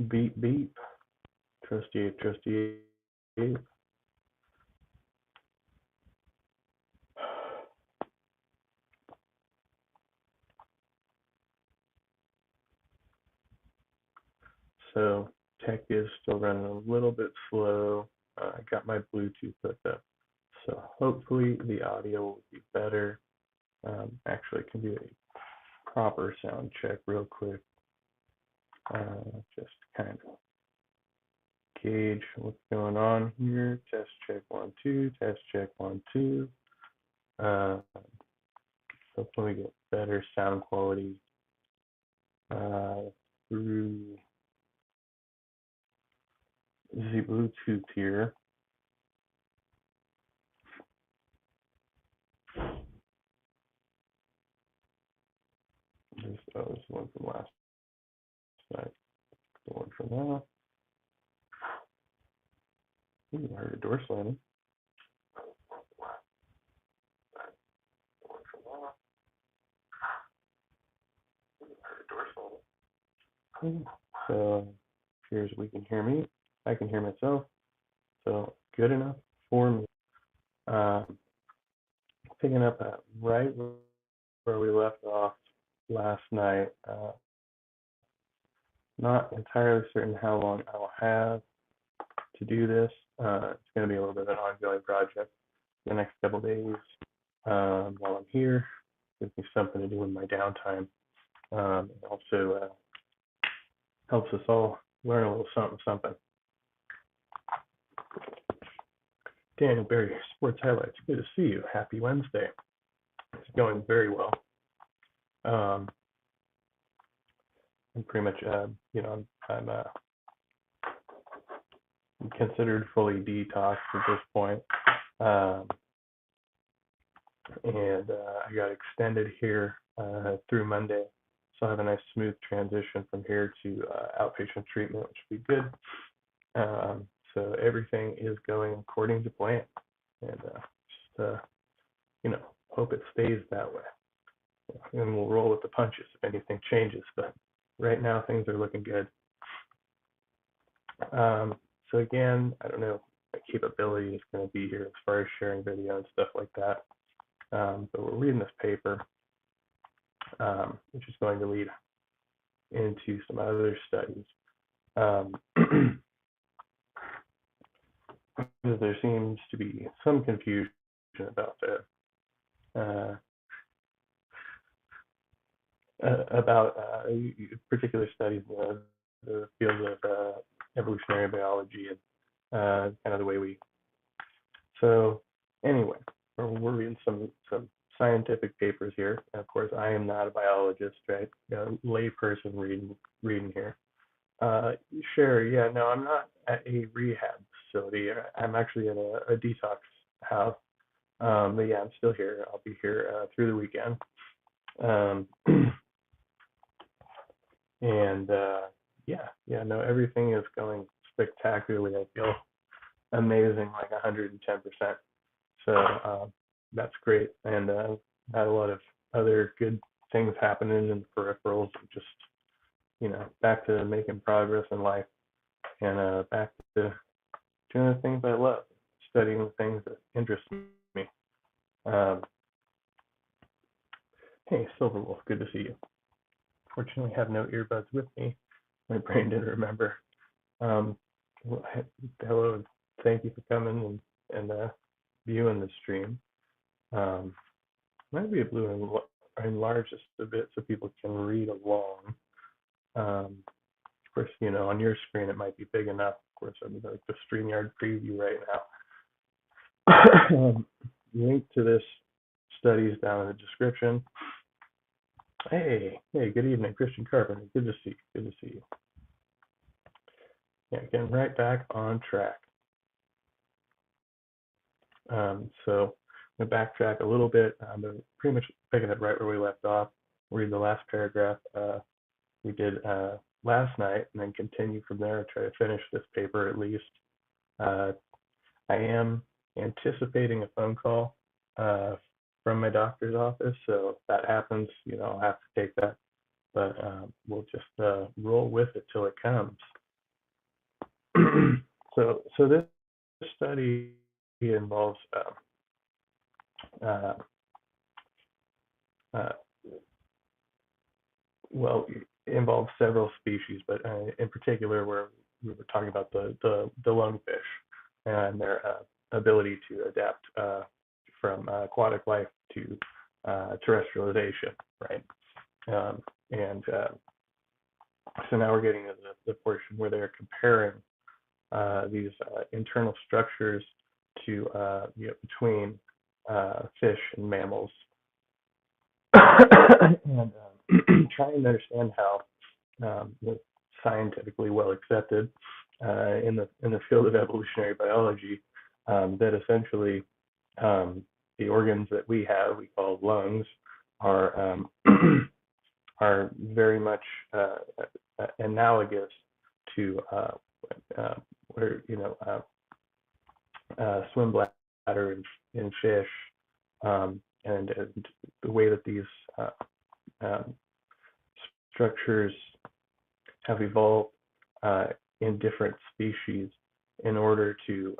Beep, beep. Trustee, trustee. So tech is still running a little bit slow. I got my Bluetooth hooked up. So hopefully the audio will be better. Actually, I can do a proper sound check real quick. Just kind of gauge what's going on here. Test check 1, 2. Test check 1, 2. Hopefully we get better sound quality through the Bluetooth here. This is one from last night. The one from now. Ooh, I heard a door slamming. So here's we can hear me. I can hear myself. So good enough for me. Picking up right where we left off last night. Not entirely certain how long I will have to do this. It's going to be a little bit of an ongoing project the next couple days while I'm here. Gives me something to do in my downtime. And also helps us all learn a little something. Daniel Berry, Sports Highlights. Good to see you. Happy Wednesday. It's going very well. I'm pretty much, I'm considered fully detoxed at this point. And I got extended here through Monday. So I have a nice smooth transition from here to outpatient treatment, which would be good. So everything is going according to plan. And just, hope it stays that way. And we'll roll with the punches if anything changes. But right now, things are looking good. So again, I don't know if my capability is going to be here as far as sharing video and stuff like that. But we're reading this paper, which is going to lead into some other studies. There seems to be some confusion about particular studies in the field of evolutionary biology and kind of the way we. So anyway, we're reading some scientific papers here. And of course, I am not a biologist, right? A lay person reading here. Sure, yeah, no, I'm not at a rehab facility. I'm actually in a detox house. But yeah, I'm still here. I'll be here through the weekend. And no, everything is going spectacularly. I feel amazing, like 110%. So that's great. And had a lot of other good things happening in the peripherals, just, back to making progress in life and back to doing the things I love, studying the things that interest me. Hey, Silverwolf, good to see you. Fortunately, I have no earbuds with me. My brain didn't remember. Hello, thank you for coming and viewing the stream. Might be a blue and enlarge just a bit so people can read along. Of course, on your screen it might be big enough. Of course, I'm like the StreamYard preview right now. Link to this study is down in the description. Hey, good evening, Christian Carpenter. Good to see you. Yeah, getting right back on track. So I'm going to backtrack a little bit. I'm pretty much picking it right where we left off. Read the last paragraph we did last night and then continue from there and try to finish this paper at least. I am anticipating a phone call from my doctor's office, so if that happens, I'll have to take that. But we'll just roll with it till it comes. so this study involves uh, uh, well, it involves several species, but in particular, we were talking about the lungfish and their ability to adapt from aquatic life to terrestrialization, right? And so now we're getting to the portion where they're comparing these internal structures to between fish and mammals, and trying to understand how scientifically well accepted in the field of evolutionary biology that essentially the organs that we have, we call lungs, are are very much analogous to what are swim bladder in fish, and the way that these structures have evolved in different species in order to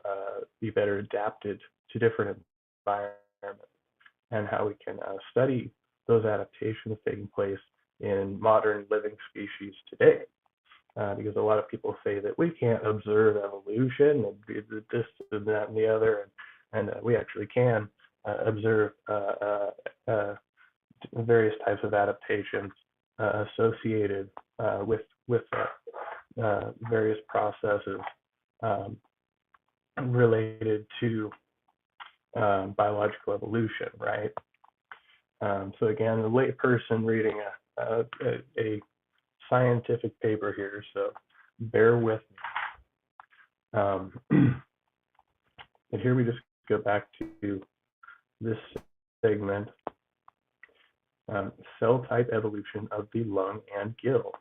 be better adapted to different environments, and how we can study those adaptations taking place in modern living species today. Because a lot of people say that we can't observe evolution and this and that and the other, and we actually can observe various types of adaptations associated with various processes related to biological evolution, right? So again, a lay person reading a scientific paper here, so bear with me. And here we just go back to this segment, cell type evolution of the lung and gill.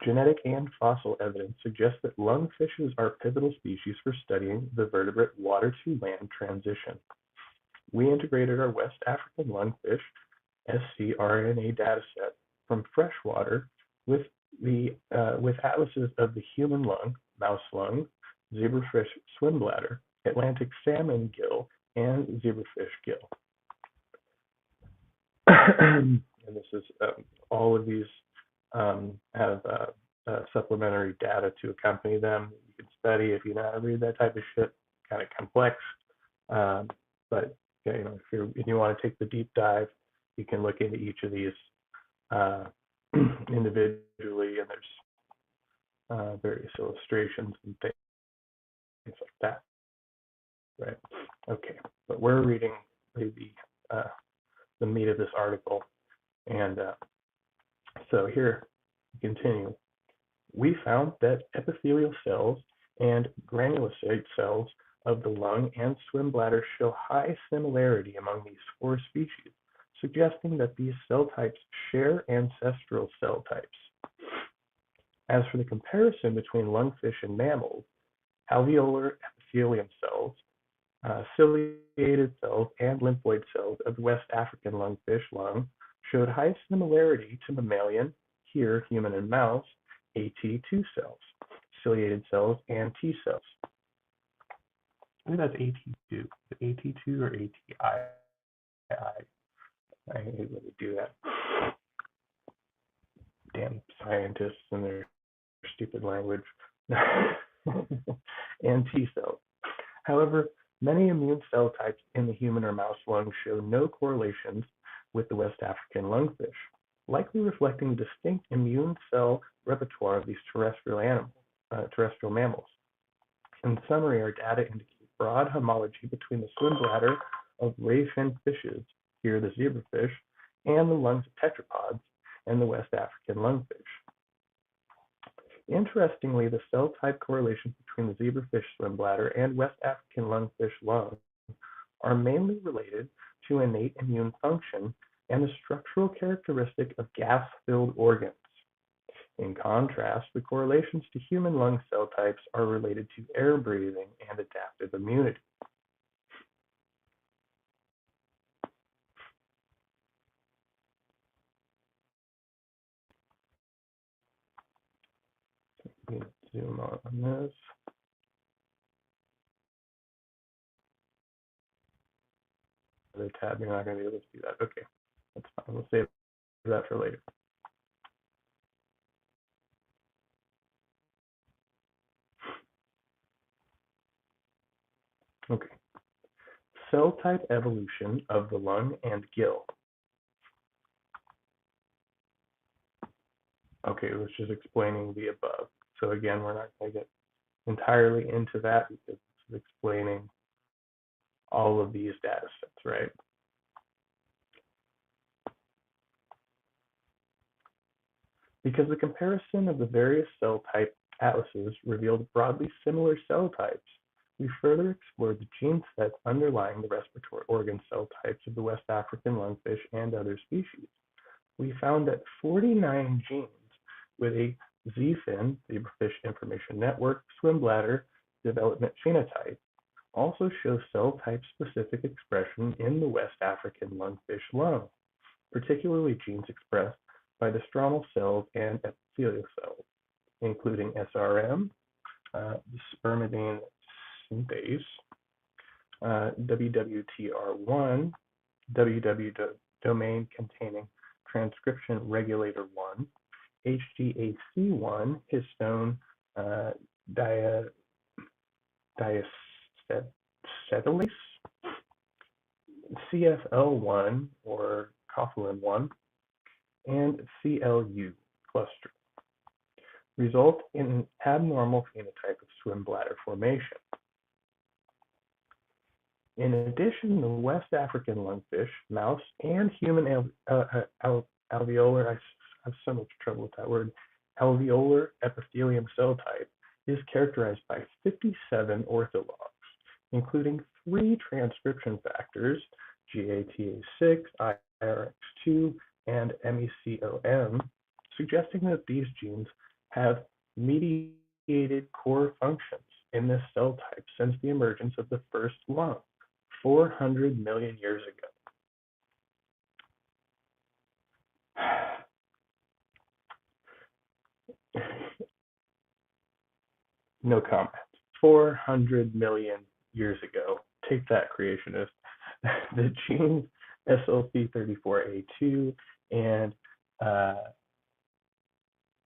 Genetic and fossil evidence suggests that lungfishes are pivotal species for studying the vertebrate water-to-land transition. We integrated our West African lungfish scRNA dataset from freshwater with atlases of the human lung, mouse lung, zebrafish swim bladder, Atlantic salmon gill, and zebrafish gill. And this is all of these have supplementary data to accompany them. You can study if you know how to read that type of shit. Kind of complex, but if you want to take the deep dive, you can look into each of these individually, and there's various illustrations and things like that. Right. Okay. But we're reading the meat of this article, and so here we continue. We found that epithelial cells and granulocyte cells of the lung and swim bladder show high similarity among these four species, suggesting that these cell types share ancestral cell types. As for the comparison between lungfish and mammals, alveolar epithelium cells, ciliated cells, and lymphoid cells of the West African lungfish lung showed high similarity to mammalian, here human and mouse, AT2 cells, ciliated cells, and T cells. I think that's AT2. Is it AT2 or ATI? I hate when we do that. Damn scientists and their stupid language. And T cells. However, many immune cell types in the human or mouse lung show no correlations with the West African lungfish, likely reflecting the distinct immune cell repertoire of these terrestrial mammals. In summary, our data indicate broad homology between the swim bladder of ray-finned fishes, here the zebrafish, and the lungs of tetrapods, and the West African lungfish. Interestingly, the cell type correlations between the zebrafish swim bladder and West African lungfish lung are mainly related to innate immune function and the structural characteristic of gas-filled organs. In contrast, the correlations to human lung cell types are related to air breathing and adaptive immunity. zoom on this. The tab, you're not going to be able to do that. Okay, that's fine. We'll save that for later. Okay. Cell type evolution of the lung and gill. Okay, it was just explaining the above. So again, we're not going to get entirely into that because it's explaining all of these data sets, right? Because the comparison of the various cell type atlases revealed broadly similar cell types, we further explored the gene sets underlying the respiratory organ cell types of the West African lungfish and other species. We found that 49 genes with a ZFIN, zebrafish information network, swim bladder development phenotype, also show cell type specific expression in the West African lungfish lung, particularly genes expressed by the stromal cells and epithelial cells, including SRM, spermidine synthase, WWTR1, WW domain containing transcription regulator 1, HGAC1, histone diacetylase, CFL1 or coughlin 1, and CLU cluster, result in an abnormal phenotype of swim bladder formation. In addition, the West African lungfish, mouse, and human alveolar, I have so much trouble with that word, alveolar epithelium cell type is characterized by 57 orthologs, including 3 transcription factors, GATA6, IRX2, and MECOM, suggesting that these genes have mediated core functions in this cell type since the emergence of the first lung 400 million years ago. No comment. 400 million years ago. Take that, creationists. The genes SLC34A2 and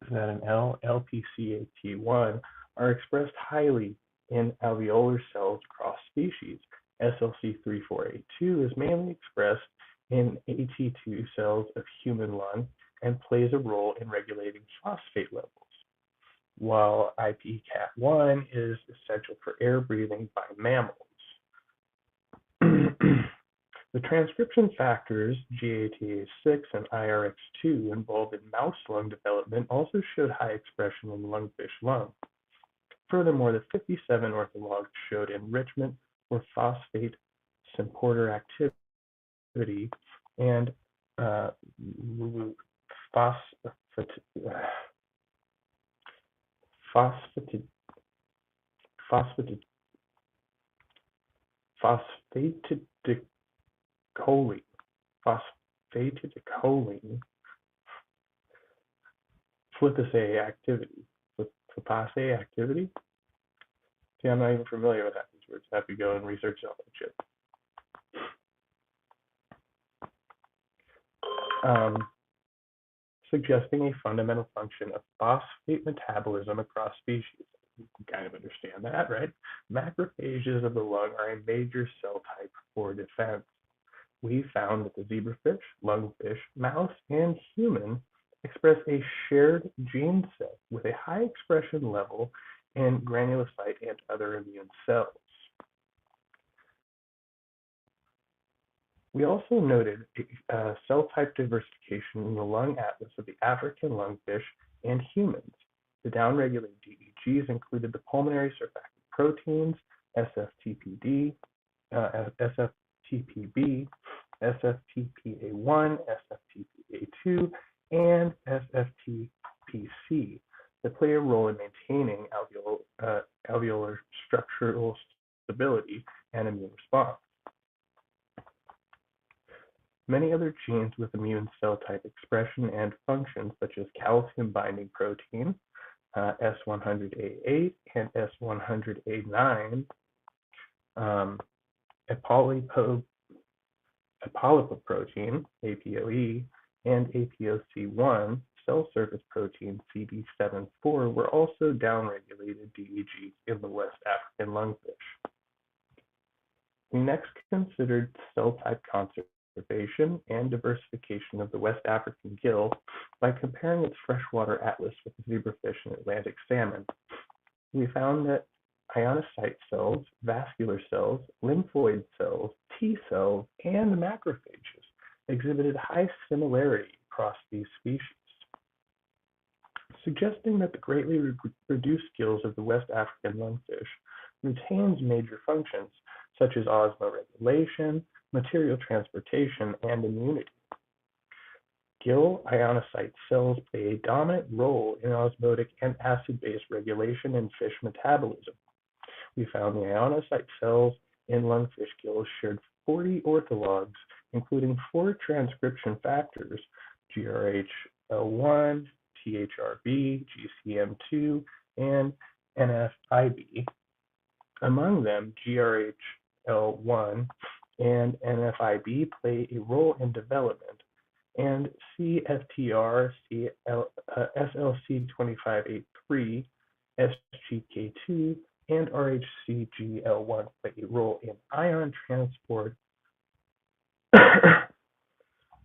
is that an L? LPCAT1 are expressed highly in alveolar cells across species. SLC34A2 is mainly expressed in AT2 cells of human lung and plays a role in regulating phosphate levels, while IPCAT1 is essential for air breathing by mammals. The transcription factors GATA6 and IRX2 involved in mouse lung development also showed high expression in lungfish lung. Furthermore, the 57 orthologs showed enrichment for phosphate symporter activity and phosphatidylcholine, FlipA activity. FlipA activity? See, I'm not even familiar with these words. I have to go and research all that shit. Suggesting a fundamental function of phosphate metabolism across species. You can kind of understand that, right? Macrophages of the lung are a major cell type for defense. We found that the zebrafish, lungfish, mouse, and human express a shared gene set with a high expression level in granulocyte and other immune cells. We also noted cell type diversification in the lung atlas of the African lungfish and humans. The downregulated DEGs included the pulmonary surfactant proteins, SFTPD, SFTPB, SFTPA1, SFTPA2, and SFTPC that play a role in maintaining alveolar structural stability and immune response. Many other genes with immune cell type expression and function, such as calcium binding protein, S100A8 and S100A9, apolipoprotein, APOE, and APOC1 cell surface protein CD74 were also downregulated DEGs in the West African lungfish. We next considered cell type conservation and diversification of the West African gill by comparing its freshwater atlas with zebrafish and Atlantic salmon. We found that ionocyte cells, vascular cells, lymphoid cells, T cells, and macrophages exhibited high similarity across these species, suggesting that the greatly reduced gills of the West African lungfish retains major functions such as osmoregulation, material transportation, and immunity. Gill ionocyte cells play a dominant role in osmotic and acid-base regulation in fish metabolism. We found the ionocyte cells in lungfish gills shared 40 orthologs, including 4 transcription factors, GRHL1, THRB, GCM2, and NFIB. Among them, GRHL1 and NFIB play a role in development, and CFTR, SLC2583, SGK2, and RHCGL1 play a role in ion transport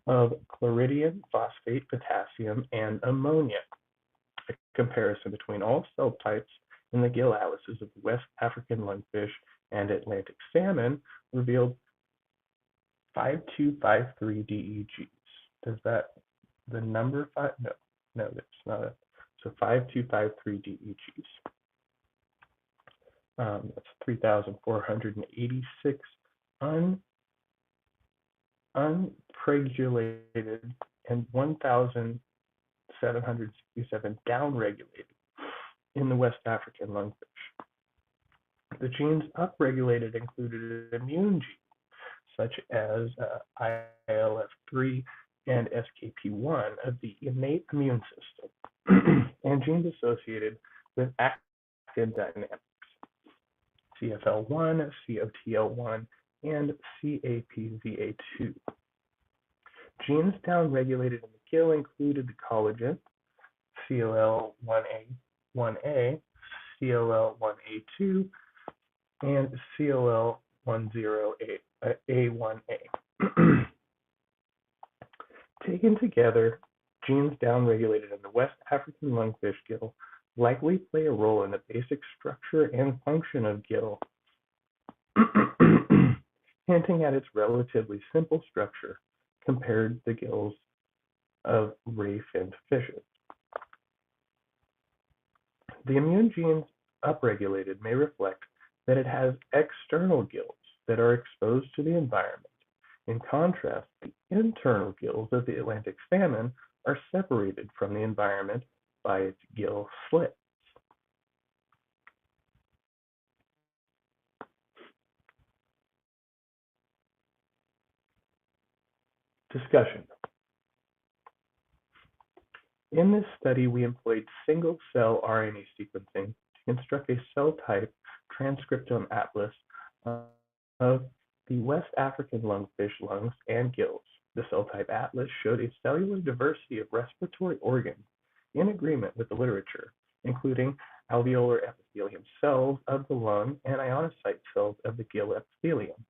of chloridium, phosphate, potassium, and ammonia. A comparison between all cell types in the gill atlases of West African lungfish and Atlantic salmon revealed 5253 DEGs. Does that, the number 5? No, that's not it. So 5253 DEGs. That's 3,486 unregulated and 1,767 downregulated in the West African lungfish. The genes upregulated included immune genes such as ILF3 and SKP1 of the innate immune system, and genes associated with actin dynamics, CFL1, COTL1, and CAPZA2. Genes downregulated in the gill included the collagen, COL1A1A, COL1A2, and COL10A1A. Taken together, genes downregulated in the West African lungfish gill likely play a role in the basic structure and function of gill, hinting at its relatively simple structure compared to the gills of ray-finned fishes. The immune genes upregulated may reflect that it has external gills that are exposed to the environment. In contrast, the internal gills of the Atlantic salmon are separated from the environment by its gill slits. Discussion. In this study, we employed single-cell RNA sequencing to construct a cell type transcriptome atlas of the West African lungfish lungs and gills. The cell type atlas showed a cellular diversity of respiratory organs in agreement with the literature, including alveolar epithelium cells of the lung and ionocyte cells of the gill epithelium.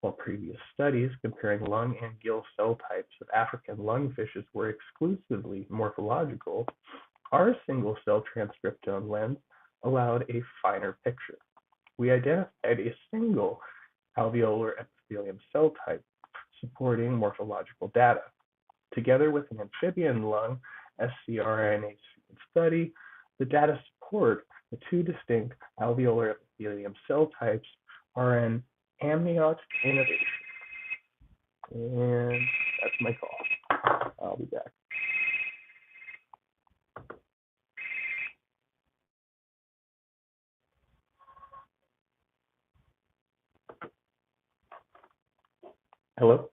While previous studies comparing lung and gill cell types of African lungfishes were exclusively morphological, our single-cell transcriptome lens allowed a finer picture. We identified a single alveolar epithelium cell type supporting morphological data. Together with an amphibian lung scRNA sequence study, the data support the 2 distinct alveolar epithelium cell types are an amniote innovation. And that's my call. I'll be back. Hello?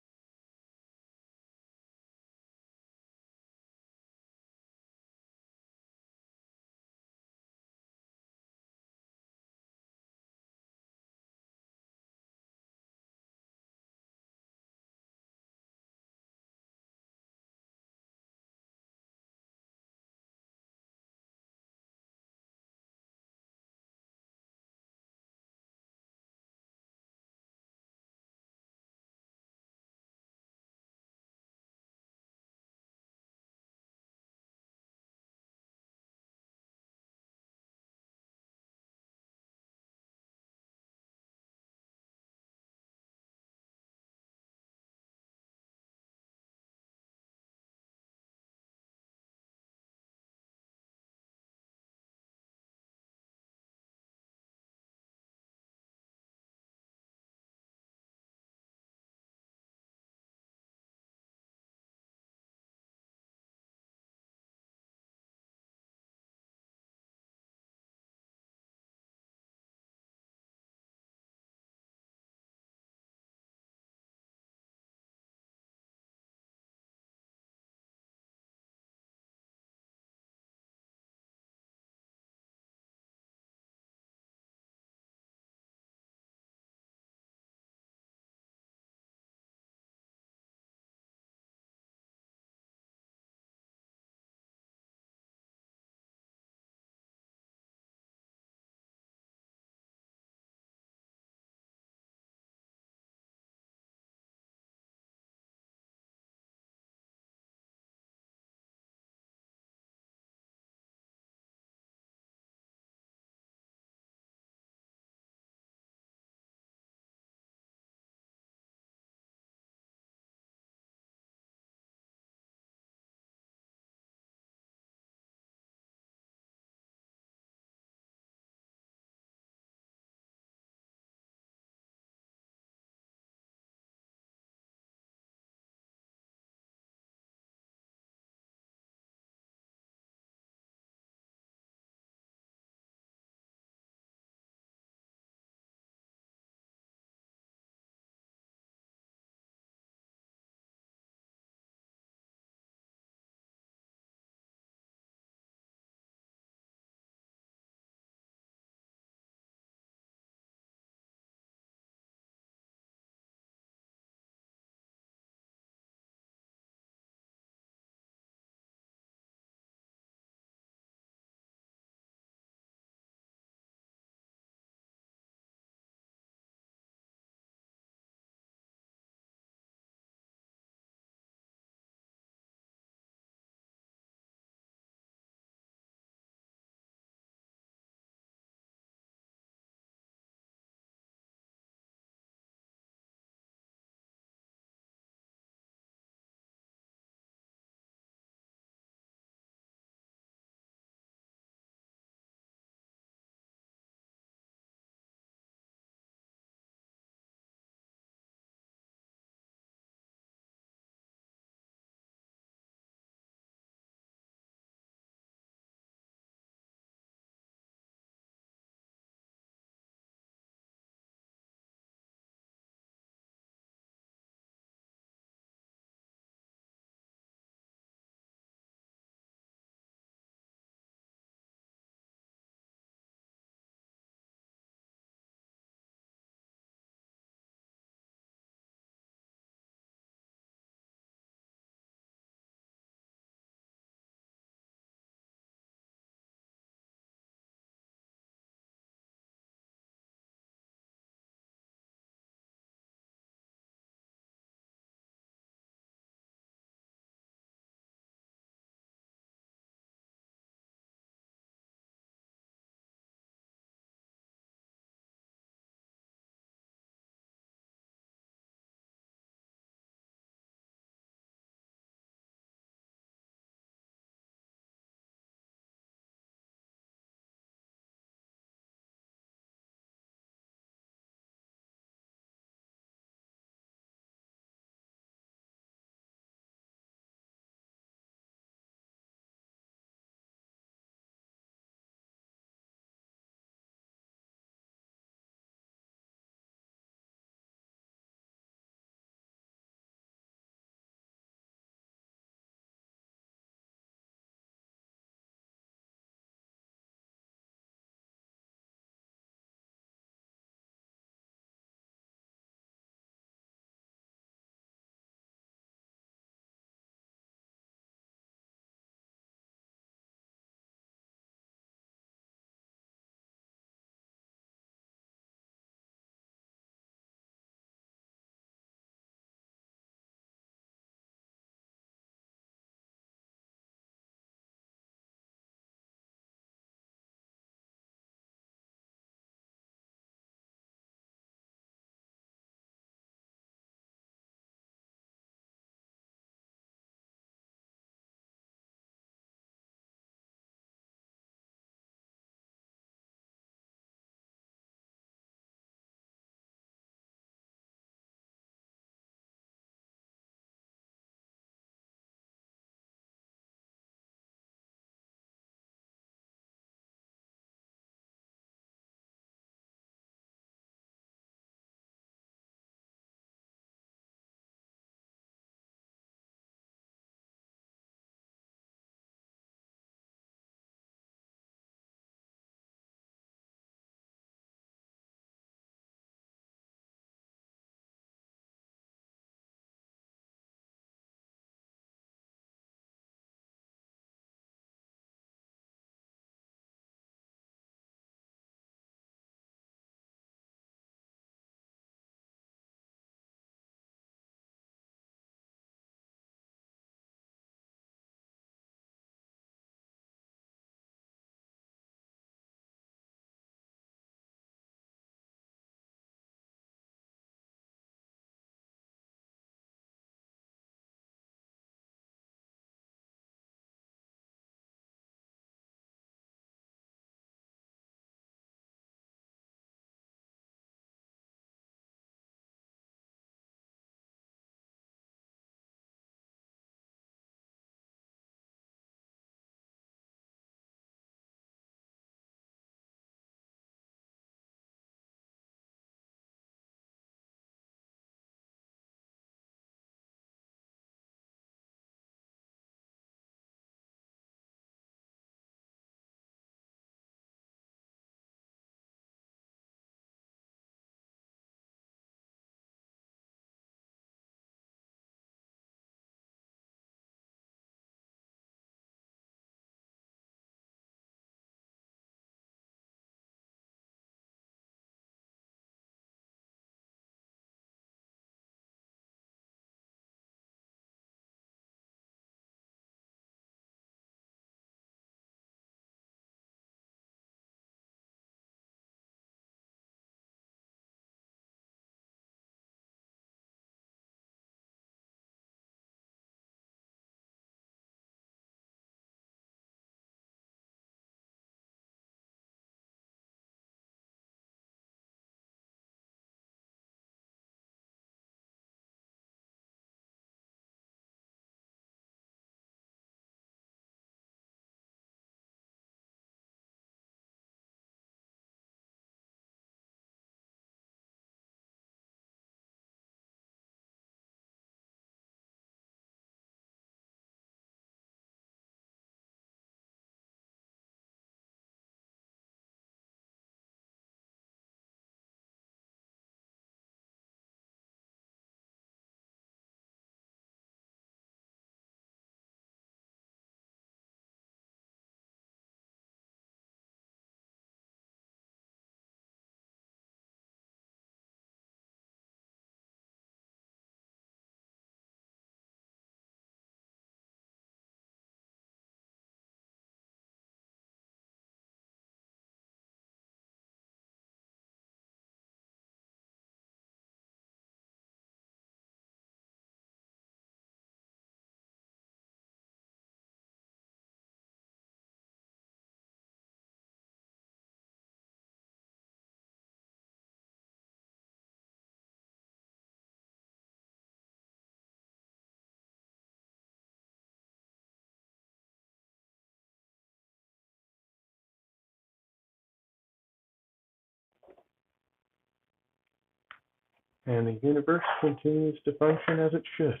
and the universe continues to function as it should.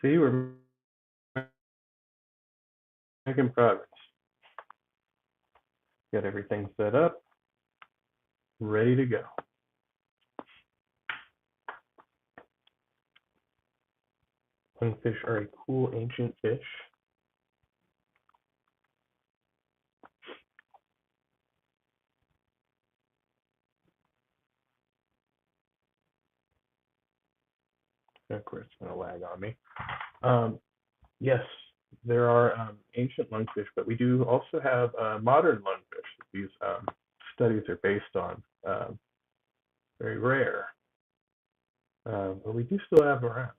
See, we're making progress. Got everything set up, ready to go. Lungfish are a cool ancient fish. Of course, it's going to lag on me. Yes, there are ancient lungfish, but we do also have modern lungfish that these studies are based on. Very rare, but we do still have around.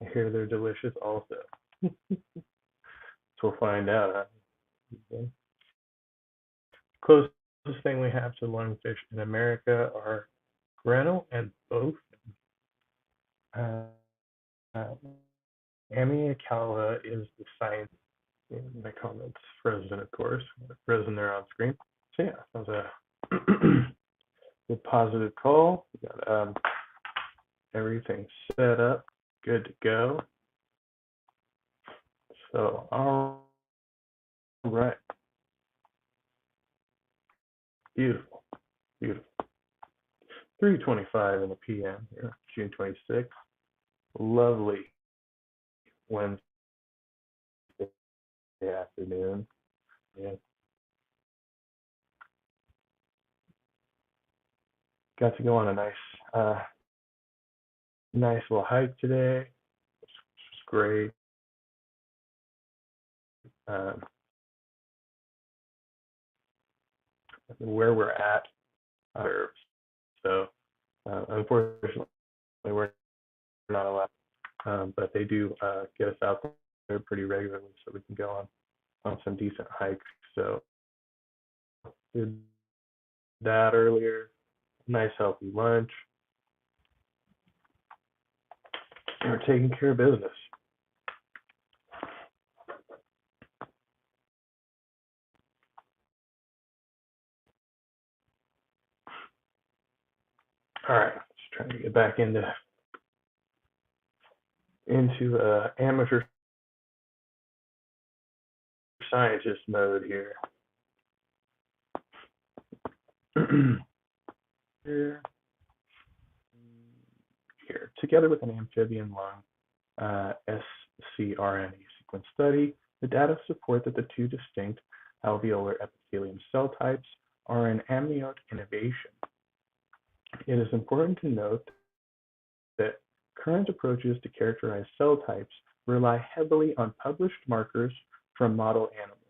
I hear they're delicious also. So we'll find out. Huh? Okay. Closest thing we have to lungfish in America are Grinnell and bowfin. Ammiacala is the science. In my comments frozen, of course, frozen there on screen. So yeah, that was a good positive call. We got everything set up, good to go. So all right, beautiful, beautiful. 3:25 in the p.m. here, June 26th. Lovely Wednesday afternoon. Yeah. Got to go on a nice little hike today, which was great. Where we're at, so unfortunately we're not allowed, but they do get us out there pretty regularly, so we can go on some decent hikes. So did that earlier. Nice healthy lunch. And we're taking care of business. All right, just trying to get back into amateur scientist mode here. Here, together with an amphibian lung scRNA sequence study, the data support that the two distinct alveolar epithelium cell types are an amniotic innovation. It is important to note that current approaches to characterize cell types rely heavily on published markers from model animals.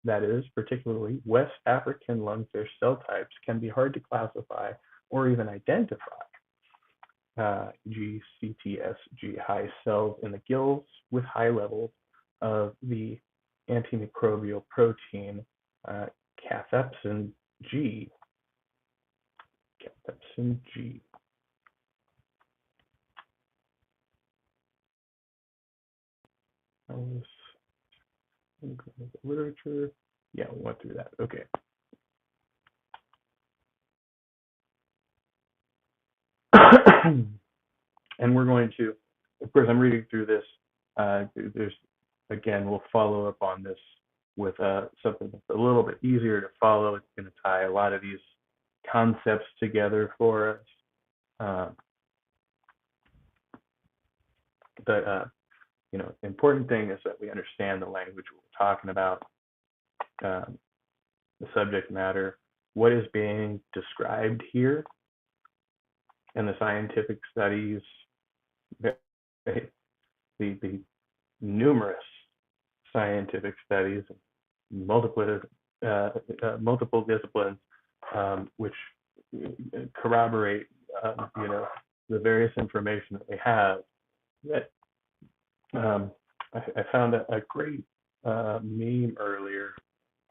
That is, particularly West African lungfish cell types can be hard to classify or even identify. GCTSG high cells in the gills with high levels of the antimicrobial protein cathepsin G. Cathepsin G. Literature. Yeah, we went through that. Okay. And we're going to, of course, I'm reading through this. Again, we'll follow up on this with something that's a little bit easier to follow. It's going to tie a lot of these concepts together for us. But important thing is that we understand the language we're talking about, the subject matter, what is being described here, and the scientific studies, the numerous scientific studies, multiple disciplines, which corroborate, the various information that we have. That I found a great meme earlier.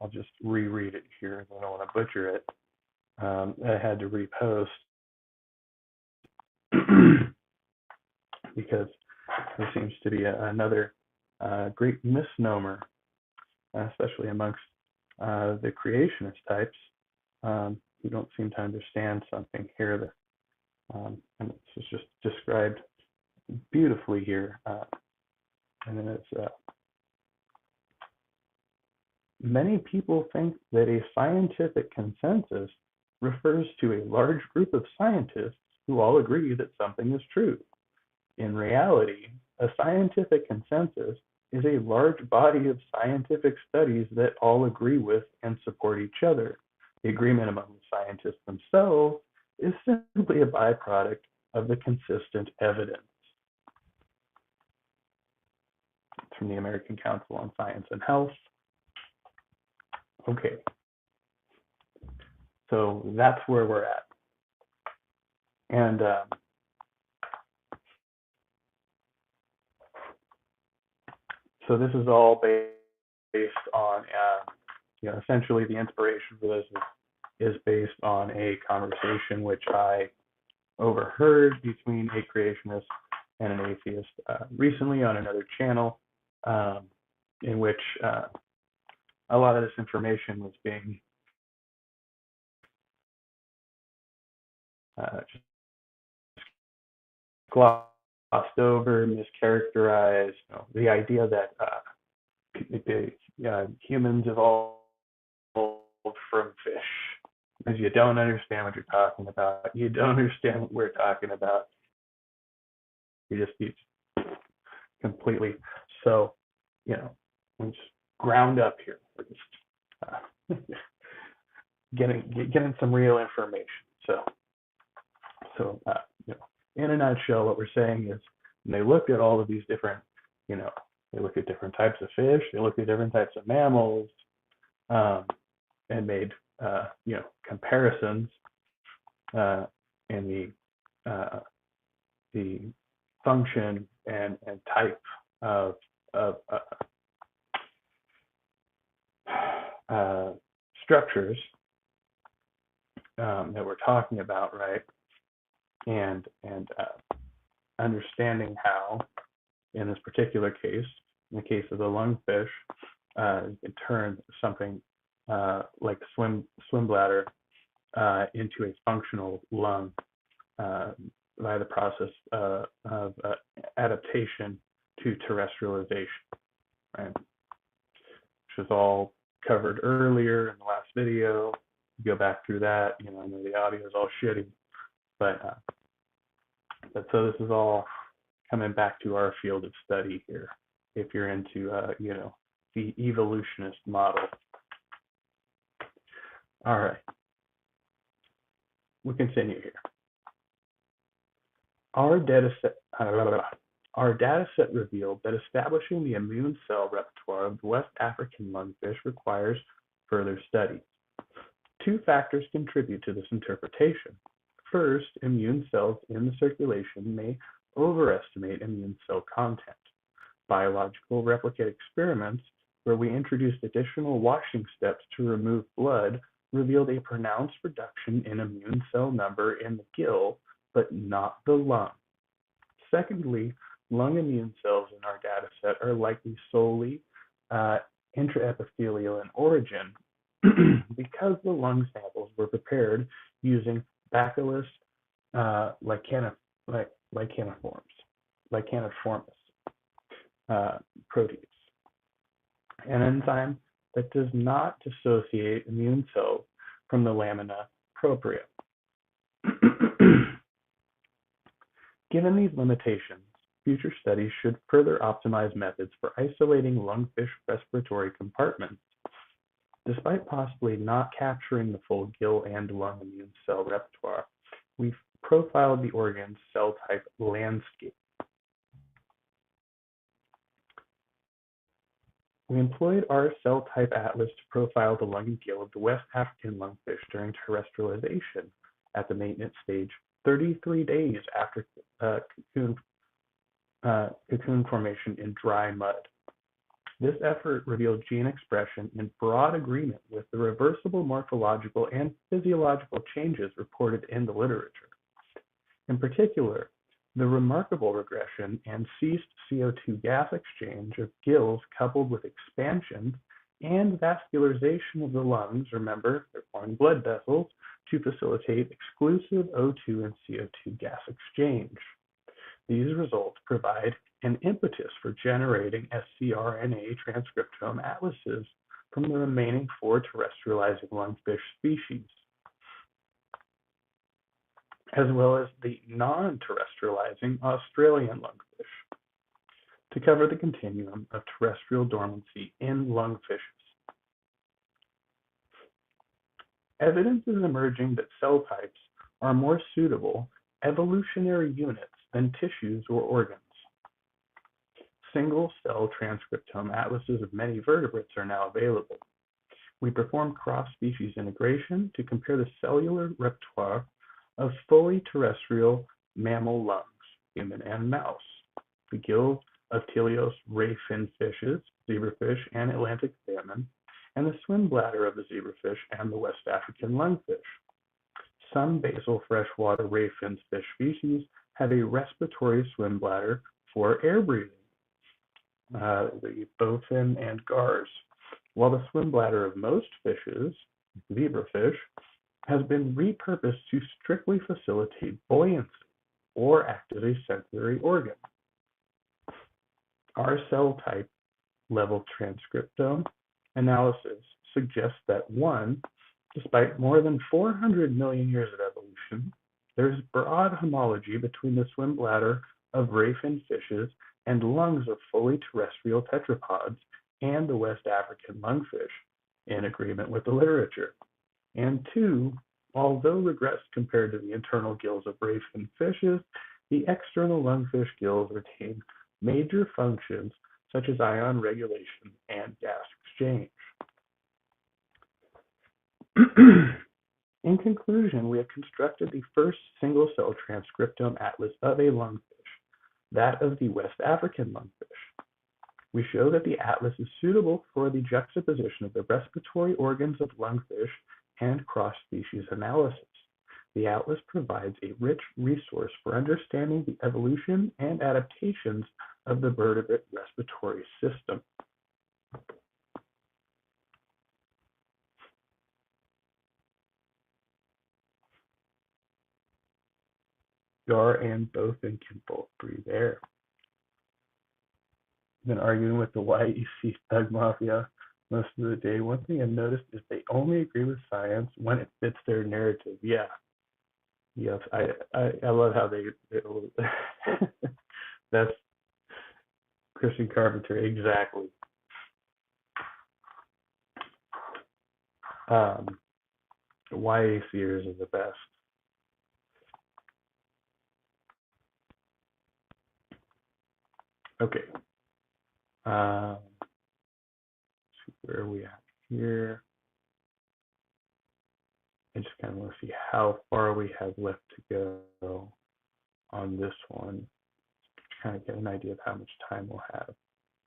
I'll just reread it here. I don't want to butcher it. I had to repost because there seems to be another great misnomer, especially amongst the creationist types, you don't seem to understand something here. And this is just described beautifully here. And then it's many people think that a scientific consensus refers to a large group of scientists who all agree that something is true. In reality, a scientific consensus is a large body of scientific studies that all agree with and support each other. The agreement among the scientists themselves is simply a byproduct of the consistent evidence. It's from the American Council on Science and Health. Okay, so that's where we're at. And so this is all based on, essentially the inspiration for this is based on a conversation which I overheard between a creationist and an atheist recently on another channel, in which a lot of this information was being just glossed over, mischaracterized. The idea that humans evolved from fish, because you don't understand what you're talking about. You don't understand what we're talking about. You just completely. So, we're just ground up here. We're just getting some real information. So, in a nutshell, what we're saying is, they looked at all of these different, they looked at different types of fish, they looked at different types of mammals, and made, comparisons in the function and type of structures that we're talking about, right? And understanding how, in this particular case, in the case of the lungfish, you can turn something like swim bladder into a functional lung via the process of adaptation to terrestrialization, right? Which was all covered earlier in the last video. Go back through that. I know the audio is all shitty, but so this is all coming back to our field of study here. If you're into, the evolutionist model. All right, we continue here. Our data set revealed that establishing the immune cell repertoire of the West African lungfish requires further study. Two factors contribute to this interpretation. First, immune cells in the circulation may overestimate immune cell content. Biological replicate experiments where we introduced additional washing steps to remove blood revealed a pronounced reduction in immune cell number in the gill, but not the lung. Secondly, lung immune cells in our data set are likely solely intraepithelial in origin because the lung samples were prepared using Bacillus licheniformis protease, an enzyme that does not dissociate immune cells from the lamina propria. Given these limitations, future studies should further optimize methods for isolating lungfish respiratory compartments. Despite possibly not capturing the full gill and lung immune cell repertoire, we've profiled the organ's cell type landscape. We employed our cell type atlas to profile the lung and gill of the West African lungfish during terrestrialization at the maintenance stage, 33 days after cocoon formation in dry mud. This effort revealed gene expression in broad agreement with the reversible morphological and physiological changes reported in the literature. In particular, the remarkable regression and ceased CO2 gas exchange of gills coupled with expansion and vascularization of the lungs, remember, they're forming blood vessels, to facilitate exclusive O2 and CO2 gas exchange. These results provide an impetus for generating scRNA transcriptome atlases from the remaining 4 terrestrializing lungfish species, as well as the non-terrestrializing Australian lungfish, to cover the continuum of terrestrial dormancy in lungfishes. Evidence is emerging that cell types are more suitable evolutionary units than tissues or organs. Single-cell transcriptome atlases of many vertebrates are now available. We performed cross-species integration to compare the cellular repertoire of fully terrestrial mammal lungs, human and mouse, the gills of Teleos ray fin fishes, zebrafish, and Atlantic salmon, and the swim bladder of the zebrafish and the West African lungfish. Some basal freshwater ray fin fish species have a respiratory swim bladder for air breathing, the bowfin and gars, while the swim bladder of most fishes, zebrafish, has been repurposed to strictly facilitate buoyancy or act as a sensory organ. Our cell type level transcriptome analysis suggests that 1, despite more than 400 million years of evolution, there is broad homology between the swim bladder of ray fin fishes and lungs of fully terrestrial tetrapods and the West African lungfish, in agreement with the literature. And 2, although regressed compared to the internal gills of ray fin fishes, the external lungfish gills retain major functions such as ion regulation and gas exchange. In conclusion, we have constructed the first single-cell transcriptome atlas of a lungfish, that of the West African lungfish. We show that the atlas is suitable for the juxtaposition of the respiratory organs of lungfish and cross-species analysis. The atlas provides a rich resource for understanding the evolution and adaptations of the vertebrate respiratory system. Gar and bowfin can both breathe air. Been arguing with the YEC Thug Mafia most of the day. One thing I've noticed is they only agree with science when it fits their narrative. Yeah. Yes, I love how they that's Christian Carpenter, exactly. YACers are the best. Okay. See where are we at here? I just kind of want to see how far we have left to go on this one. Kind of get an idea of how much time we'll have.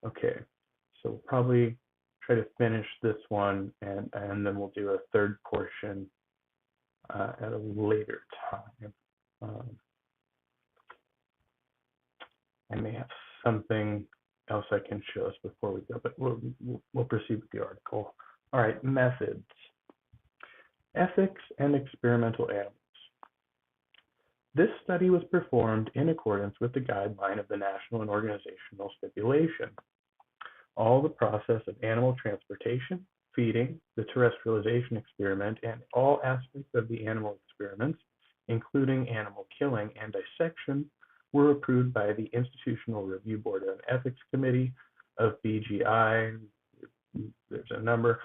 Okay, so we'll probably try to finish this one, and then we'll do a third portion at a later time. I may have something else I can show us before we go, but we'll proceed with the article. All right, methods. Ethics and experimental animals. This study was performed in accordance with the guideline of the National and Organizational Stipulation. All the process of animal transportation, feeding, the terrestrialization experiment, and all aspects of the animal experiments, including animal killing and dissection, were approved by the Institutional Review Board and Ethics Committee of BGI. There's a number.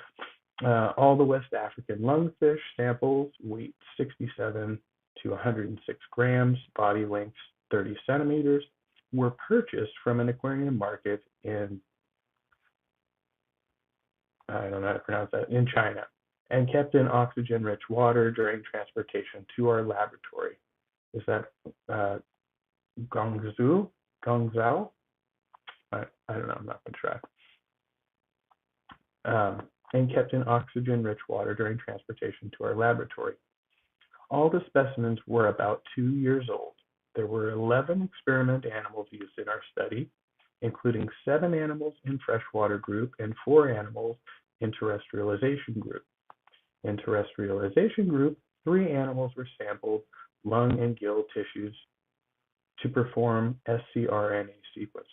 All the West African lungfish samples, weight 67 to 106 grams, body lengths 30 centimeters, were purchased from an aquarium market in, I don't know how to pronounce that, in China, and kept in oxygen-rich water during transportation to our laboratory. Is that Guangzhou? I don't know, I'm not going to try. And kept in oxygen-rich water during transportation to our laboratory. All the specimens were about 2 years old. There were 11 experiment animals used in our study, including 7 animals in freshwater group and 4 animals in terrestrialization group. In terrestrialization group, 3 animals were sampled, lung and gill tissues, to perform scRNA sequence,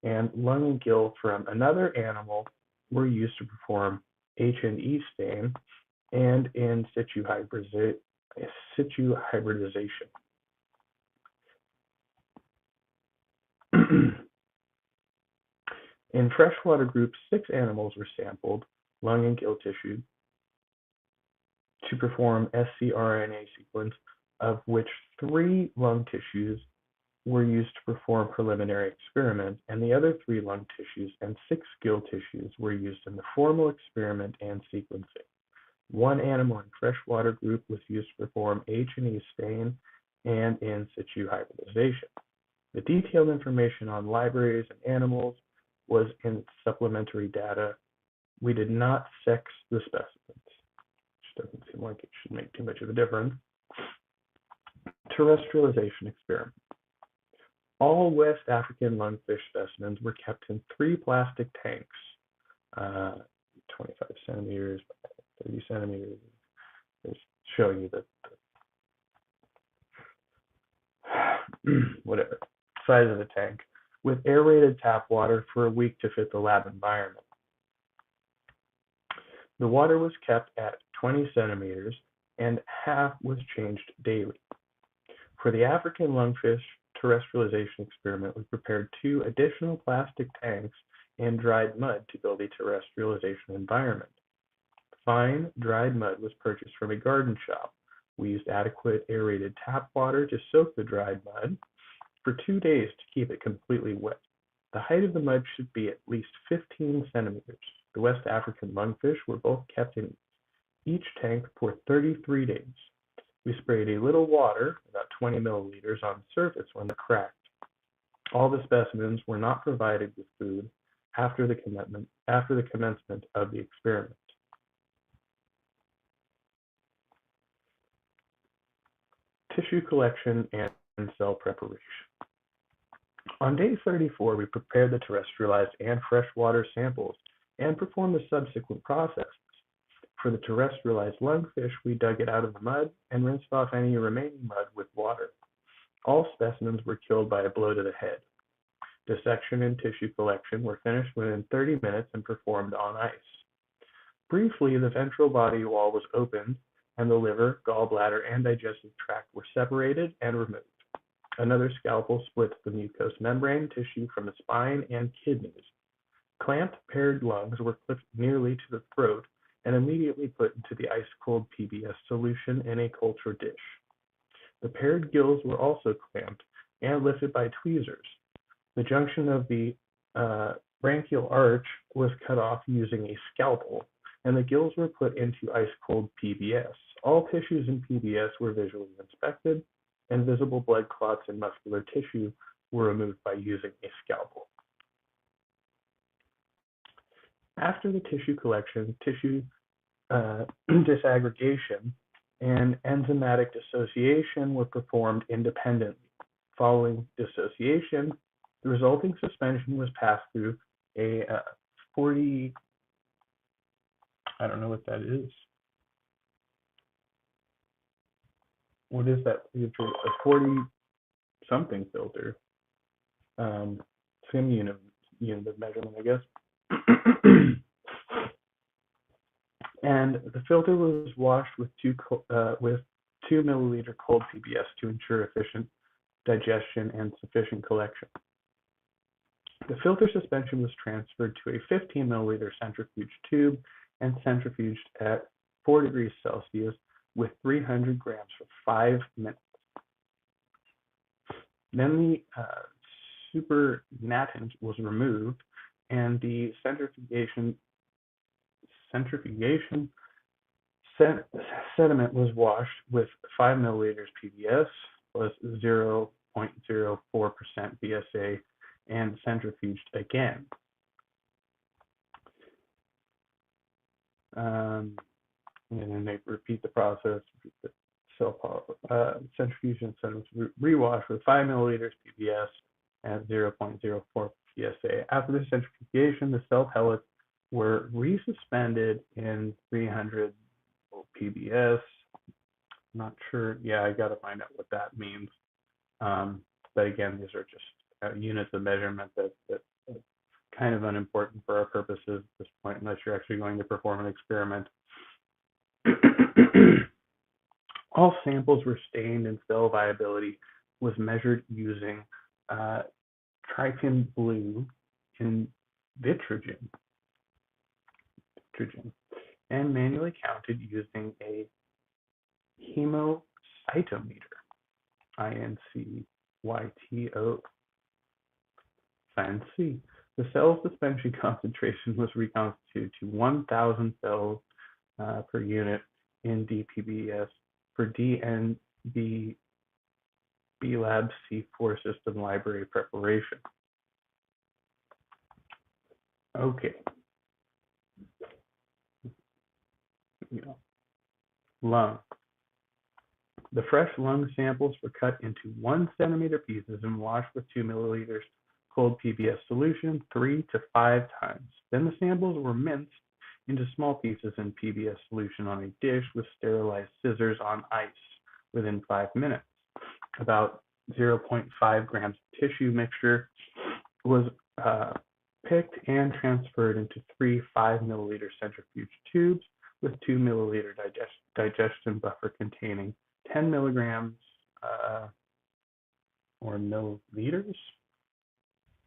and lung and gill from another animal were used to perform H&E stain and in situ hybridization. In freshwater group, 6 animals were sampled, lung and gill tissue, to perform scRNA sequence, of which 3 lung tissues were used to perform preliminary experiments, and the other 3 lung tissues and 6 gill tissues were used in the formal experiment and sequencing. 1 animal in freshwater group was used to perform H&E stain and in situ hybridization. The detailed information on libraries and animals was in supplementary data. We did not sex the specimens, which doesn't seem like it should make too much of a difference. Terrestrialization experiment. All West African lungfish specimens were kept in 3 plastic tanks, 25 centimeters by 30 centimeters. It's showing you the whatever size of the tank, with aerated tap water for a week to fit the lab environment. The water was kept at 20 centimeters and half was changed daily. For the African lungfish terrestrialization experiment, we prepared 2 additional plastic tanks and dried mud to build a terrestrialization environment. Fine dried mud was purchased from a garden shop. We used adequate aerated tap water to soak the dried mud for 2 days to keep it completely wet. The height of the mud should be at least 15 centimeters. The West African lungfish were both kept in each tank for 33 days. We sprayed a little water, about 20 milliliters, on the surface when they cracked. All the specimens were not provided with food after the commencement of the experiment. Tissue collection and cell preparation. On day 34, we prepared the terrestrialized and freshwater samples and performed the subsequent processes. For the terrestrialized lungfish, we dug it out of the mud and rinsed off any remaining mud with water. All specimens were killed by a blow to the head. Dissection and tissue collection were finished within 30 minutes and performed on ice. Briefly, the ventral body wall was opened, and the liver, gallbladder, and digestive tract were separated and removed. Another scalpel split the mucous membrane tissue from the spine and kidneys. Clamped paired lungs were clipped nearly to the throat and immediately put into the ice-cold PBS solution in a culture dish. The paired gills were also clamped and lifted by tweezers. The junction of the branchial arch was cut off using a scalpel, and the gills were put into ice-cold PBS. All tissues in PBS were visually inspected, and visible blood clots and muscular tissue were removed by using a scalpel. After the tissue collection, tissue disaggregation and enzymatic dissociation were performed independently. Following dissociation, the resulting suspension was passed through a 40, I don't know what that is. What is that filter? A 40-something filter. Some unit of measurement, I guess. And the filter was washed with 2 milliliter cold PBS to ensure efficient digestion and sufficient collection. The filter suspension was transferred to a 15 milliliter centrifuge tube and centrifuged at 4 degrees Celsius with 300 grams for 5 minutes. Then the supernatant was removed, and the centrifugation sediment was washed with 5 milliliters PBS plus 0.04% BSA and centrifuged again. And then they repeat the process. Centrifugation sediments rewashed with 5 milliliters PBS at 0.04 PSA. After the centrifugation, the cell pellets were resuspended in 300 PBS not sure. Yeah, I got to find out what that means. But again, these are just units of measurement that are kind of unimportant for our purposes at this point, unless you're actually going to perform an experiment. All samples were stained, and cell viability was measured using Triton blue in Vitrogen, and manually counted using a hemocytometer, INCYTO. Science C. The cell suspension concentration was reconstituted to 1,000 cells per unit in DPBS for DNB B-Lab C4 system library preparation. Okay. Lung. The fresh lung samples were cut into 1 centimeter pieces and washed with 2 milliliters cold PBS solution 3 to 5 times. Then the samples were minced into small pieces in PBS solution on a dish with sterilized scissors on ice within 5 minutes. About 0.5 grams of tissue mixture was picked and transferred into 3 5-milliliter centrifuge tubes with 2 milliliter digestion buffer containing 10 milligrams or milliliters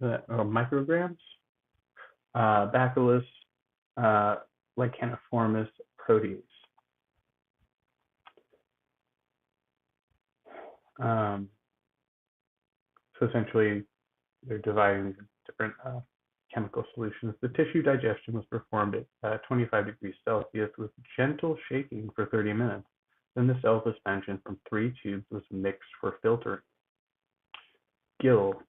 or micrograms, Bacillus licheniformis protease. So essentially, they're dividing into different chemical solutions. The tissue digestion was performed at 25 degrees Celsius with gentle shaking for 30 minutes. Then the cell suspension from 3 tubes was mixed for filtering. Gill.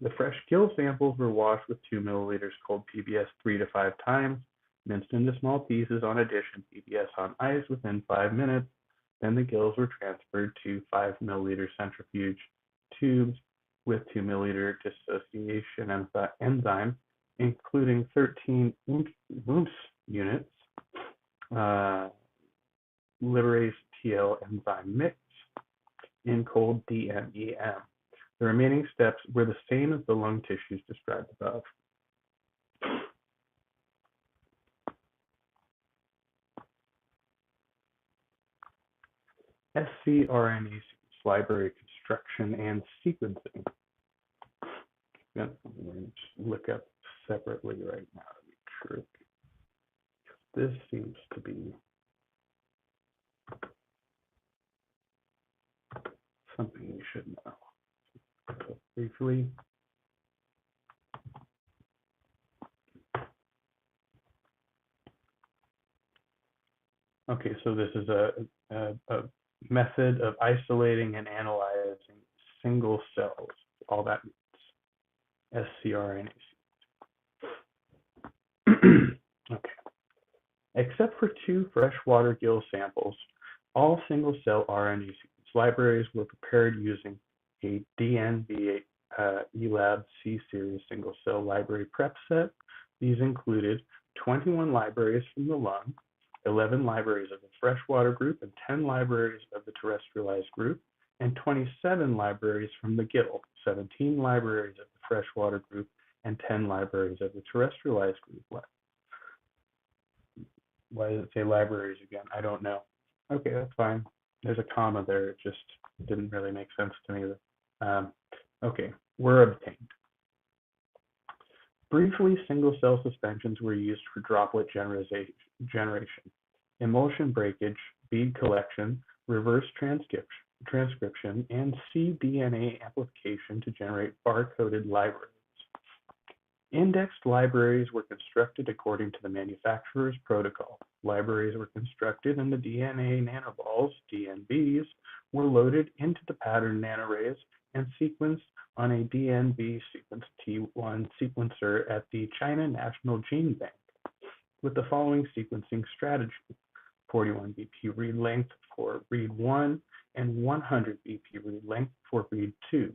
The fresh gill samples were washed with 2 milliliters cold PBS 3 to 5 times, minced into small pieces on a dish and PBS on ice within 5 minutes. Then the gills were transferred to 5 milliliter centrifuge tubes with 2 milliliter dissociation enzyme, including 13 Wundt units, liberase TL enzyme mix in cold DNEM. The remaining steps were the same as the lung tissues described above. scRNA library construction and sequencing. I'm going to just look up separately right now to be sure. This seems to be something you should know. Briefly. Okay, so this is a method of isolating and analyzing single cells. All that means scRNA. Okay. Except for 2 freshwater gill samples, all single-cell RNA sequence libraries were prepared using a DNB eLab C-Series single-cell library prep set. These included 21 libraries from the lung, 11 libraries of the freshwater group, and 10 libraries of the terrestrialized group, and 27 libraries from the gill, 17 libraries of the freshwater group, and 10 libraries of the terrestrialized group. Why does it say libraries again? I don't know. Okay, that's fine. There's a comma there. It just didn't really make sense to me. Okay, were obtained. Briefly, single-cell suspensions were used for droplet generation, emulsion breakage, bead collection, reverse transcription, and cDNA amplification to generate bar-coded libraries. Indexed libraries were constructed according to the manufacturer's protocol. Libraries were constructed and the DNA nanoballs, DNBs, were loaded into the pattern nanarrays and sequenced on a DNB sequence T1 sequencer at the China National Gene Bank with the following sequencing strategy: 41 BP read length for read 1 and 100 BP read length for read 2.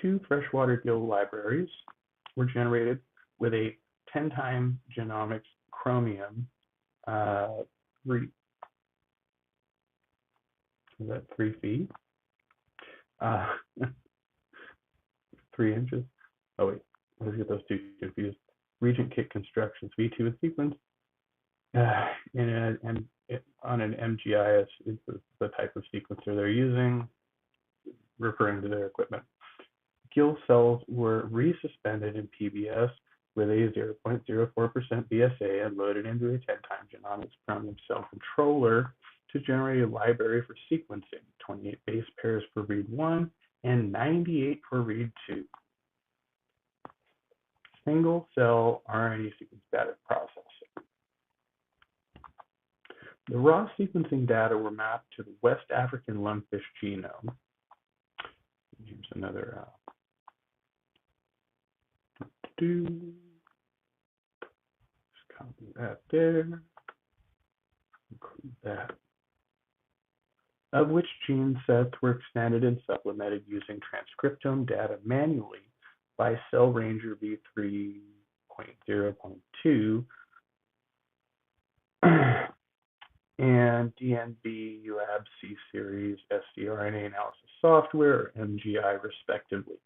2 freshwater gill libraries were generated with a 10-time genomics chromium Is that 3 feet? 3 inches? Oh wait, let's get those two confused. Regent kit constructions, V2 and sequence. On an MGIS is the type of sequencer they're using, referring to their equipment. Gill cells were resuspended in PBS with a 0.04% BSA and loaded into a 10-time genomics Chromium cell controller to generate a library for sequencing, 28 base pairs for read 1 and 98 for read 2. Single cell RNA sequence data processing. The raw sequencing data were mapped to the West African lungfish genome. Here's another just copy that there, include that. Of which gene sets were expanded and supplemented using transcriptome data manually by Cell Ranger v3.0.2 and DNB UAB C-Series sdRNA analysis software, or MGI, respectively.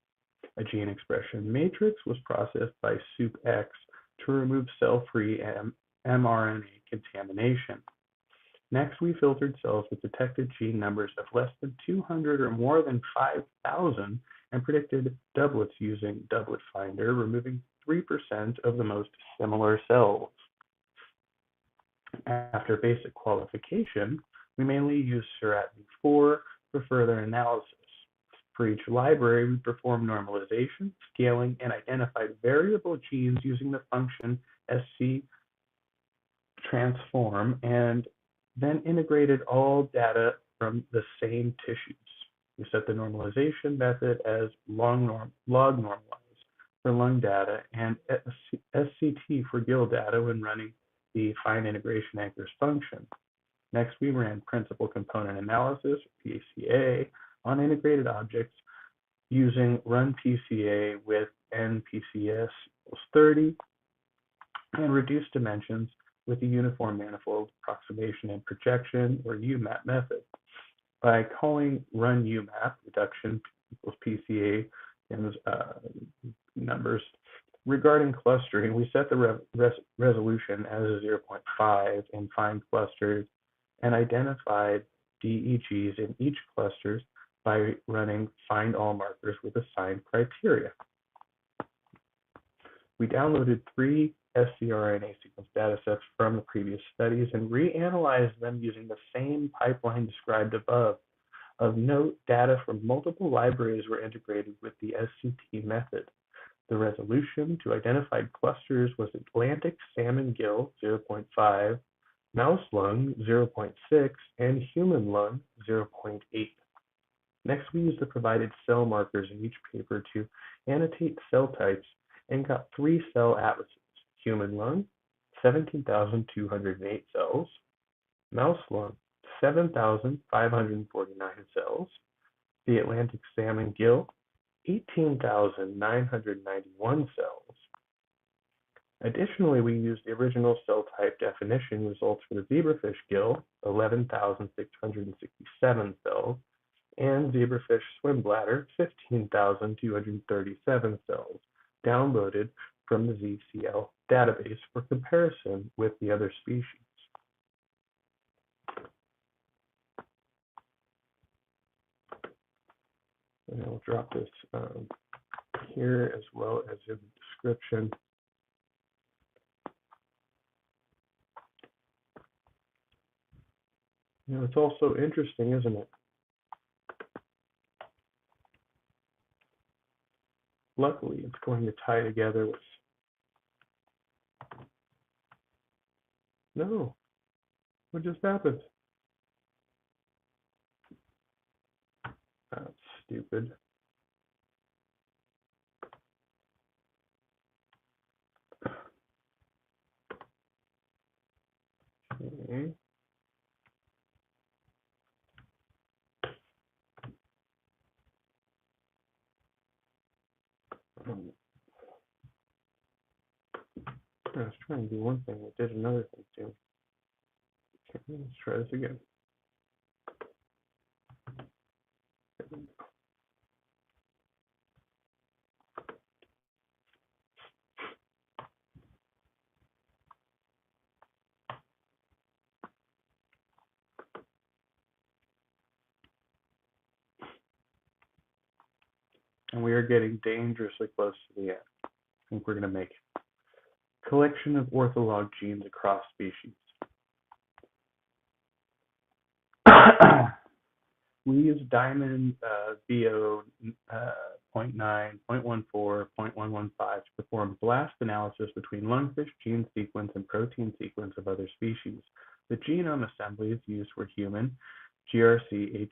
A gene expression matrix was processed by SoupX to remove cell-free mRNA contamination. Next, we filtered cells with detected gene numbers of less than 200 or more than 5,000 and predicted doublets using Doublet Finder, removing 3% of the most similar cells. After basic qualification, we mainly use Seurat v4 for further analysis. For each library, we performed normalization, scaling, and identified variable genes using the function scTransform, and then integrated all data from the same tissues. We set the normalization method as log normalize for lung data and SCT for gill data when running the fine integration anchors function. Next, we ran principal component analysis, PCA, on integrated objects using run PCA with NPCS equals 30 and reduced dimensions with the uniform manifold approximation and projection, or UMAP method. By calling run UMAP, reduction equals PCA and numbers. Regarding clustering, we set the resolution as a 0.5 in fine clusters and identified DEGs in each clusters by running find all markers with assigned criteria. We downloaded 3 scRNA sequence datasets from the previous studies and reanalyzed them using the same pipeline described above. Of note, data from multiple libraries were integrated with the SCT method. The resolution to identified clusters was Atlantic salmon gill 0.5, mouse lung 0.6, and human lung 0.8. Next, we used the provided cell markers in each paper to annotate cell types and got 3 cell atlases: human lung, 17,208 cells; mouse lung, 7,549 cells; the Atlantic salmon gill, 18,991 cells. Additionally, we used the original cell type definition results for the zebrafish gill, 11,667 cells, and zebrafish swim bladder, 15,237 cells, downloaded from the ZCL database for comparison with the other species. And I'll drop this here as well as in the description. You know, it's also interesting, isn't it? Luckily, it's going to tie together with... No, what just happened? That's stupid. Okay. I was trying to do one thing, it did another thing too. Okay, let's try this again. and we are getting dangerously close to the end. I think we're going to make it. Collection of ortholog genes across species. We use Diamond VO 0.9, 0.14, 0.115 to perform blast analysis between lungfish gene sequence and protein sequence of other species. The genome assemblies used were human, GRC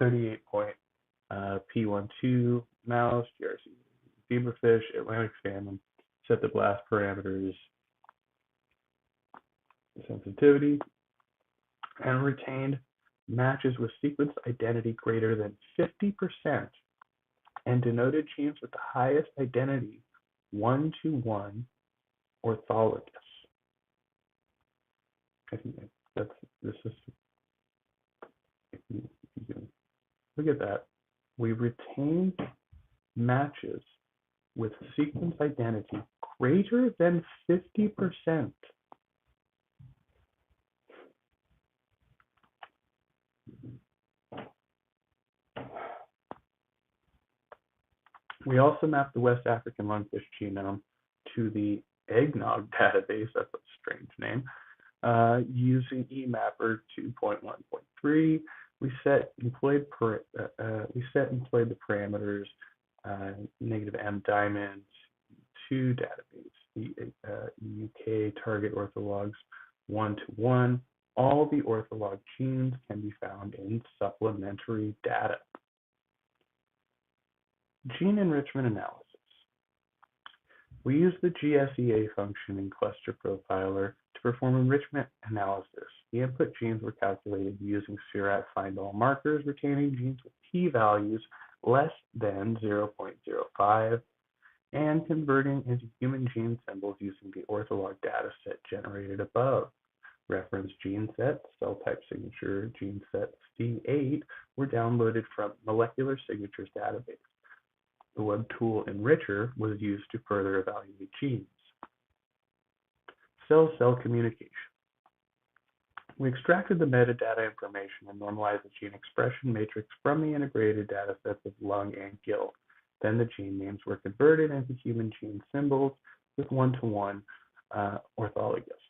H38.P12 mouse, GRC zebrafish, Atlantic salmon, set the blast parameters, sensitivity, and retained matches with sequence identity greater than 50% and denoted genes with the highest identity 1-to-1 orthologous. I think this is, if you can look at that, we retained matches with sequence identity greater than 50%. We also mapped the West African lungfish genome to the Eggnog database, that's a strange name, using eMapper 2.1.3. We set employed the parameters -M diamonds to database, the UK target orthologs 1-to-1. All the ortholog genes can be found in supplementary data. Gene enrichment analysis. We use the GSEA function in Cluster Profiler to perform enrichment analysis. The input genes were calculated using Seurat find-all markers, retaining genes with p-values less than 0.05, and converting into human gene symbols using the ortholog dataset generated above. Reference gene set, cell type signature, gene set C8 were downloaded from Molecular Signatures database. The web tool Enricher was used to further evaluate genes. Cell-cell communication. We extracted the metadata information and normalized the gene expression matrix from the integrated datasets of lung and gill. Then the gene names were converted into human gene symbols with 1-to-1 orthologous.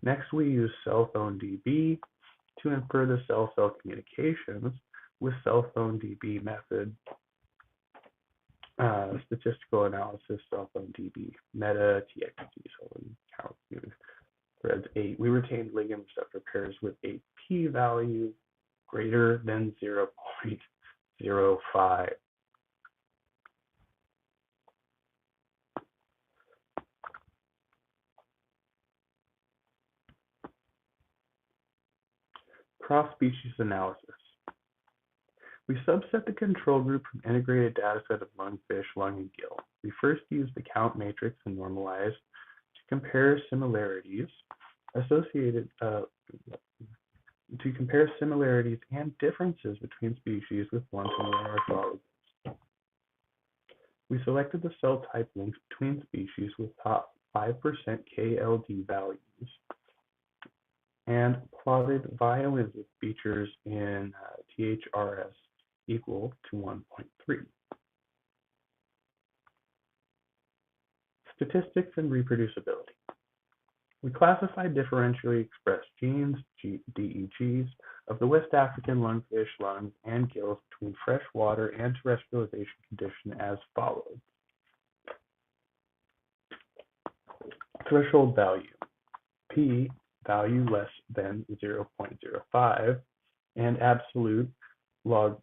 Next, we use CellPhoneDB to infer the cell-cell communications with CellPhoneDB method. Statistical analysis, CellPhoneDB, meta, TXT, so count threads 8. We retained ligand receptor pairs with a p-value greater than 0.05. Cross-species analysis. We subset the control group from integrated dataset of lungfish, lung, and gill. We first used the count matrix and normalized to compare similarities and differences between species with 1-to-1 orthologies. We selected the cell type links between species with top 5% KLD values and plotted bioinvisible features in THRS equal to 1.3. Statistics and reproducibility. We classified differentially expressed genes, DEGs, of the West African lungfish, lungs, and gills between freshwater and terrestrialization condition as follows. Threshold value, P value less than 0.05, and absolute log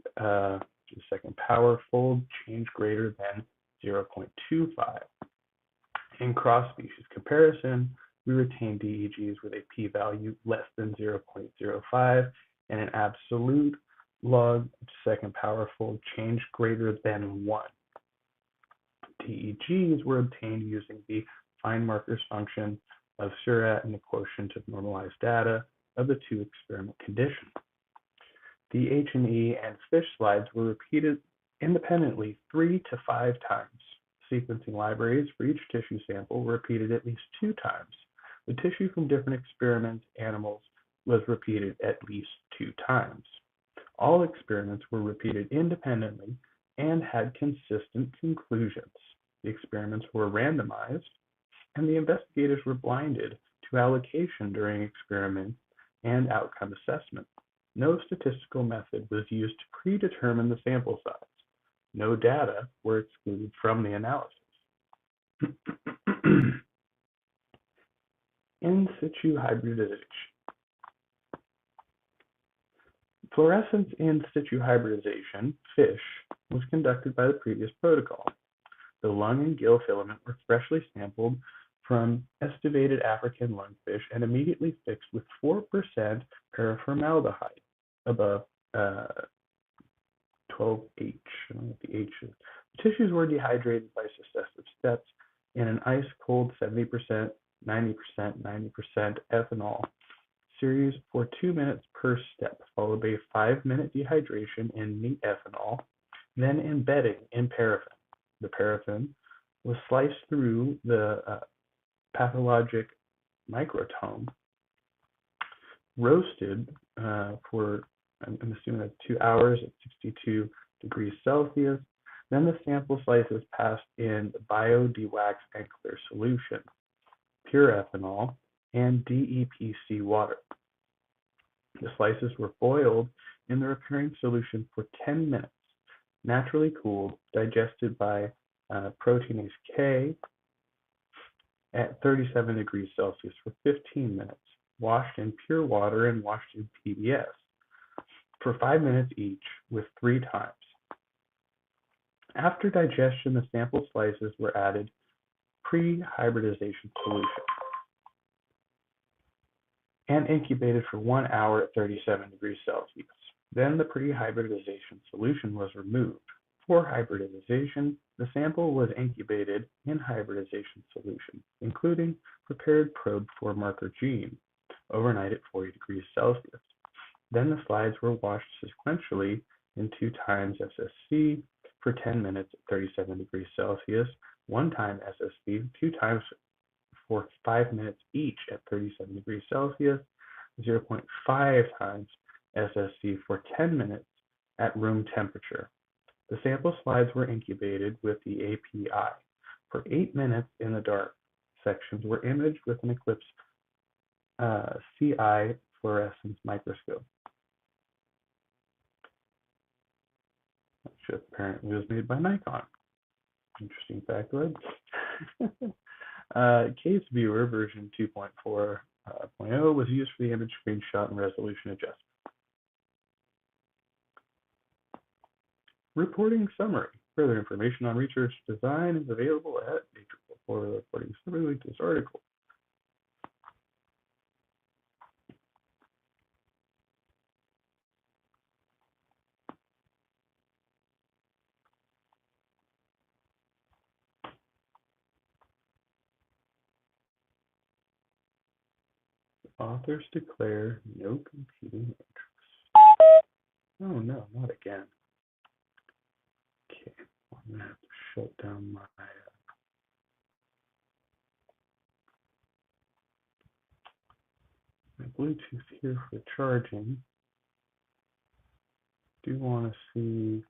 second power fold change greater than 0.25. In cross-species comparison, we retain DEGs with a p-value less than 0.05 and an absolute log second power fold change greater than 1. DEGs were obtained using the find markers function of Seurat and the quotient of normalized data of the two experiment conditions. The H&E and FISH slides were repeated independently 3 to 5 times. Sequencing libraries for each tissue sample were repeated at least 2 times. The tissue from different experiment animals was repeated at least 2 times. All experiments were repeated independently and had consistent conclusions. The experiments were randomized, and the investigators were blinded to allocation during experiments and outcome assessment. No statistical method was used to predetermine the sample size. No data were excluded from the analysis. In situ hybridization. Fluorescence in situ hybridization, FISH, was conducted by the previous protocol. The lung and gill filament were freshly sampled from estivated African lungfish and immediately fixed with 4% paraformaldehyde above 12H. I don't know what the H is. The tissues were dehydrated by successive steps in an ice-cold 70%, 90%, 90% ethanol series for 2 minutes per step, followed by a 5-minute dehydration in neat ethanol, then embedding in paraffin. The paraffin was sliced through the pathologic microtome, roasted for, I'm assuming that's 2 hours at 62 degrees Celsius. Then the sample slices passed in bio-dewax and clear solution, pure ethanol, and DEPC water. The slices were boiled in the recurring solution for 10 minutes, naturally cooled, digested by proteinase K at 37 degrees Celsius for 15 minutes, washed in pure water and washed in PBS for 5 minutes each with 3 times. After digestion, the sample slices were added pre-hybridization solution and incubated for 1 hour at 37 degrees Celsius. Then the pre-hybridization solution was removed. For hybridization, the sample was incubated in hybridization solution, including prepared probe for marker gene, overnight at 40 degrees Celsius. Then the slides were washed sequentially in 2 times SSC for 10 minutes at 37 degrees Celsius, 1 time SSC, 2 times for 5 minutes each at 37 degrees Celsius, 0.5 times SSC for 10 minutes at room temperature. The sample slides were incubated with the API. For 8 minutes in the dark, sections were imaged with an Eclipse CI fluorescence microscope. That chip apparently was made by Nikon. Interesting factoid. Case Viewer version 2.4.0 was used for the image screenshot and resolution adjustment. Reporting summary. Further information on research design is available at Nature for reporting summary. Link to this article. Authors declare no competing interests. Oh no, not again. Okay, I'm gonna have to shut down my Bluetooth here for charging. Do want to see